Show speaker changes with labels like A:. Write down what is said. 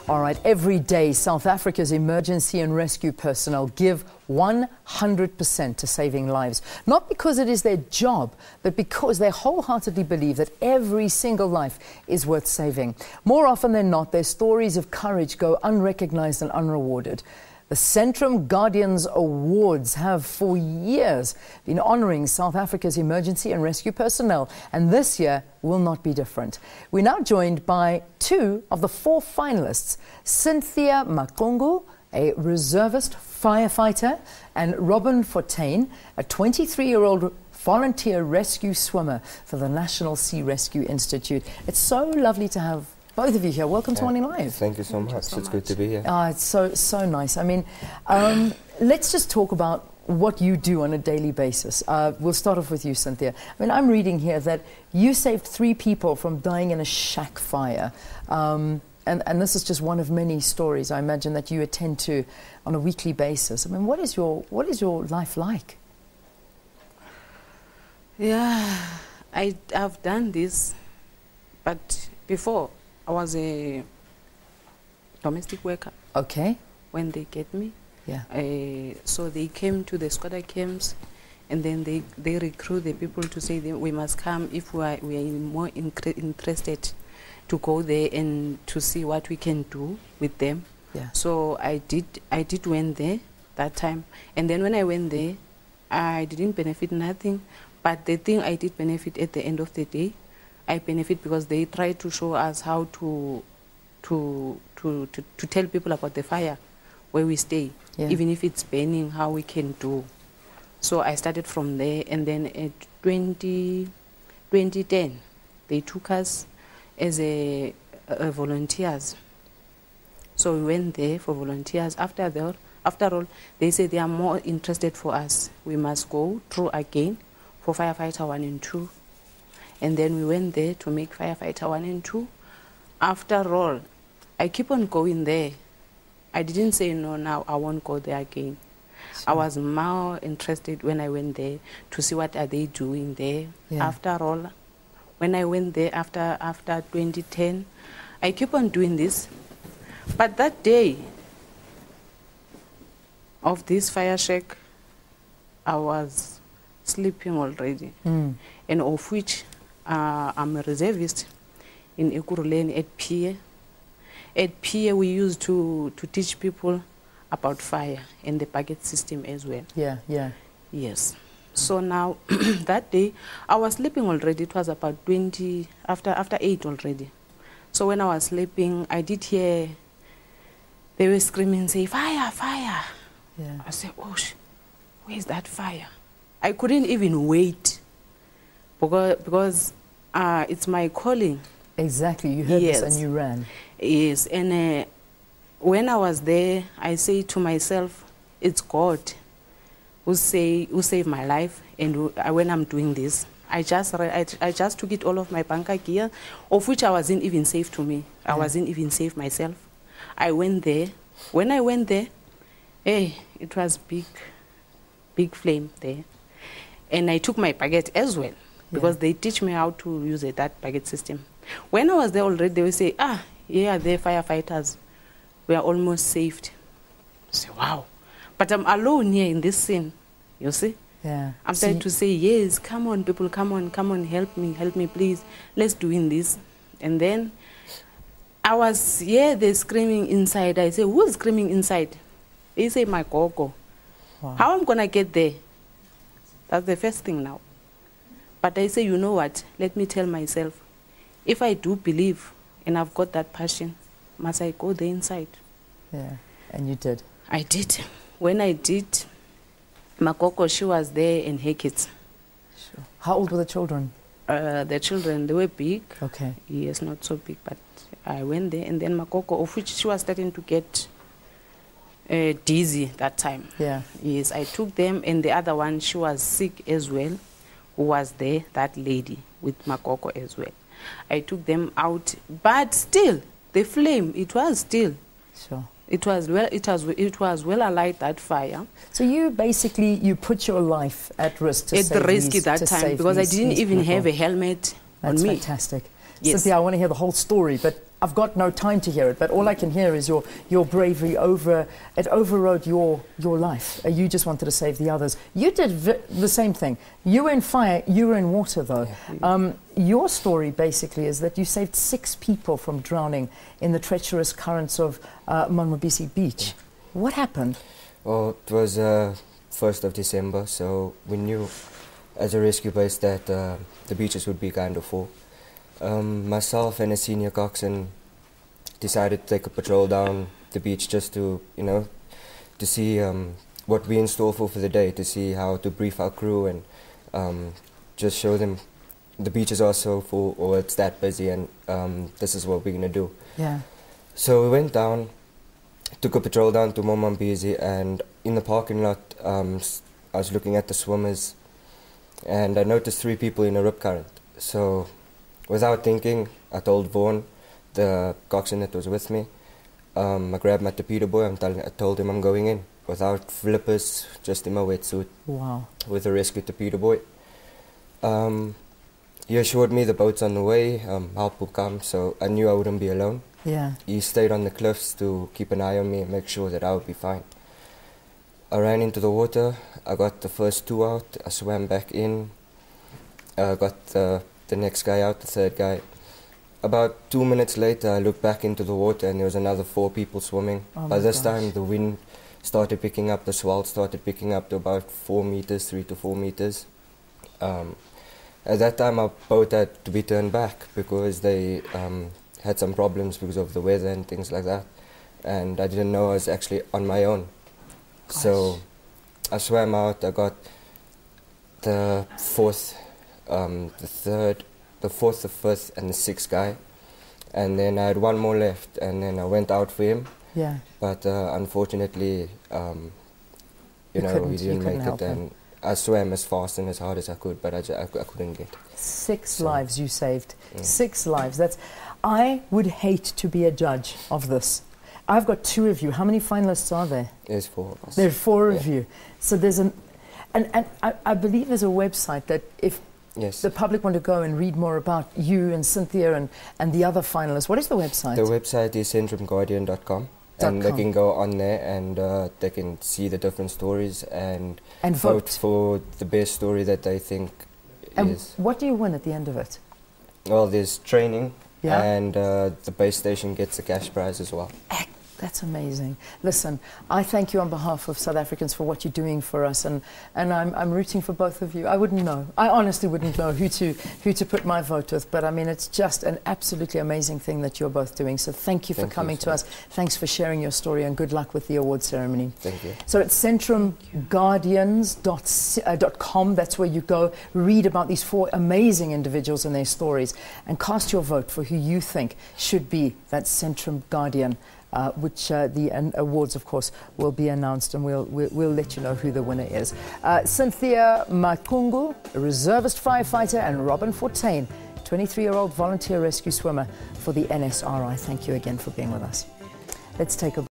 A: All right, every day South Africa's emergency and rescue personnel give 100% to saving lives. Not because it is their job, but because they wholeheartedly believe that every single life is worth saving. More often than not, their stories of courage go unrecognized and unrewarded. The Centrum Guardians Awards have for years been honouring South Africa's emergency and rescue personnel, and this year will not be different. We're now joined by two of the four finalists, Cynthia Maqungu, a reservist firefighter, and Robin Fortuin, a 23-year-old volunteer rescue swimmer for the National Sea Rescue Institute. It's so lovely to have both of you here. Welcome to Morning Live.
B: Thank you so much. It's good to be here.
A: It's so nice. I mean, let's just talk about what you do on a daily basis. We'll start off with you, Cynthia. I mean, I'm reading here that you saved 3 people from dying in a shack fire. And this is just one of many stories I imagine that you attend to on a weekly basis. I mean, what is your life like?
C: Yeah, I've done this, but before I was a domestic worker.
A: Okay. When
C: they get me.
A: Yeah.
C: So they came to the squatter camps, and then they recruit the people to say we must come if we are more interested to go there and to see what we can do with them.
A: Yeah.
C: So I did went there that time, and then when I went there, I didn't benefit nothing, but the thing I did benefit at the end of the day, I benefit because they try to show us how to tell people about the fire where we stay, yeah. Even if it's burning, how we can do. So I started from there, and then at 2010, they took us as a volunteers. So we went there for volunteers. After all, they said they are more interested for us. We must go through again for firefighter 1 and 2. And then we went there to make firefighter 1 and 2. After all, I keep on going there. I didn't say no, now I won't go there again. Sure. I was more interested when I went there to see what are they doing there. Yeah. After all, when I went there after 2010, I keep on doing this. But that day of this fire shack, I was sleeping already, and of which I'm a reservist in Ekurhuleni at PA. At PA, we used to teach people about fire and the bucket system as well.
A: Yeah, yeah.
C: Yes. So now, that day, I was sleeping already. It was about 20, after 8 already. So when I was sleeping, I did hear, they were screaming, say, fire, fire.
A: Yeah.
C: I said, oh, where is that fire? I couldn't even wait because it's my calling.
A: Exactly, you heard
C: yes.
A: this and you ran.
C: Yes, and when I was there, I say to myself, it's God who saved my life, and when I'm doing this, I just took it all of my bunker gear, of which I wasn't even safe to me. I wasn't even safe myself. I went there. When I went there, hey, it was big flame there. And I took my bucket as well, because they teach me how to use that bucket system. When I was there already, they would say, yeah, they're firefighters. We are almost saved. I say, wow. But I'm alone here in this scene, you see?
A: Yeah.
C: I'm trying to say, yes, come on, people, come on, help me, please. Let's do this. And then I was, they're screaming inside. I say, who's screaming inside? They say, my gogo. Wow. How I'm going to get there? That's the first thing now. But I say, you know what? Let me tell myself, if I do believe and I've got that passion, must I go there inside?
A: Yeah, and you did.
C: I did. When I did, Makoko, she was there and her kids.
A: Sure. How old were the children?
C: The children, they were big.
A: Okay.
C: Yes, not so big, but I went there, and then Makoko, of which she was starting to get dizzy that time.
A: Yeah.
C: Yes, I took them, and the other one, she was sick as well, who was there, that lady with Makoko as well. I took them out, but still, the flame, it was still.
A: Sure.
C: It was well alight, that fire.
A: So you basically put your life at risk to
C: at
A: save
C: the risk
A: these,
C: that time, because I didn't even have a helmet. on me.
A: Fantastic.
C: Yes.
A: Cynthia, I want to hear the whole story, but I've got no time to hear it. But all I can hear is your bravery it overrode your life. You just wanted to save the others. You did the same thing. You were in fire, you were in water, though. Yeah. Your story, basically, is that you saved 6 people from drowning in the treacherous currents of Monmabisi Beach. Yeah. What happened?
B: Well, it was 1st of December, so we knew as a rescue base that the beaches would be kind of full. Myself and a senior coxswain decided to take a patrol down the beach just to, to see what we in store for the day, to see how to brief our crew and just show them the beaches are so full or it's that busy and this is what we're going to do.
A: Yeah.
B: So we went down, took a patrol down to Monmabisi, and in the parking lot I was looking at the swimmers and I noticed 3 people in a rip current. So without thinking, I told Vaughan, the coxswain that was with me, I grabbed my torpedo boy, I told him I'm going in, without flippers, just in my wetsuit.
A: Wow.
B: With a rescue torpedo boy. He assured me the boat's on the way, help will come, so I knew I wouldn't be alone.
A: Yeah.
B: He stayed on the cliffs to keep an eye on me and make sure that I would be fine. I ran into the water, I got the first 2 out, I swam back in, got the next guy out, the 3rd guy. About 2 minutes later, I looked back into the water and there was another 4 people swimming. By this time, the wind started picking up, the swell started picking up to about 4 meters, 3 to 4 meters. At that time, our boat had to be turned back because they had some problems because of the weather and things like that. And I didn't know I was actually on my own. Gosh. So I swam out, I got the 4th, the 3rd, the 4th, the 5th, and the 6th guy. And then I had 1 more left, and then I went out for him.
A: Yeah.
B: But unfortunately, he didn't make it. And I swam as fast and as hard as I could, but I couldn't get it.
A: 6 lives you saved. 6 lives. I would hate to be a judge of this. I've got 2 of you. How many finalists are there?
B: There's 4 of us.
A: There are 4 of you. So there's and I believe there's a website that if the public want to go and read more about you and Cynthia and the other finalists, what is the website?
B: The website is centrumguardian.com. And they can go on there and they can see the different stories and vote for the best story that they think is. What
A: do you win at the end of it?
B: Well, there's training and the base station gets a cash prize as well.
A: That's amazing. Listen, I thank you on behalf of South Africans for what you're doing for us, and I'm rooting for both of you. I wouldn't know. I honestly wouldn't know who to put my vote with, but I mean, it's just an absolutely amazing thing that you're both doing. So thank you for coming to us. Thanks for sharing your story, and good luck with the award ceremony.
B: Thank you.
A: So it's centrumguardians.com. That's where you go, read about these 4 amazing individuals and their stories, and cast your vote for who you think should be that Centrum Guardian. Which the awards, of course, will be announced, and we'll let you know who the winner is. Cynthia Maqungu, a reservist firefighter, and Robin Fortuin, 23-year-old volunteer rescue swimmer for the NSRI. Thank you again for being with us. Let's take a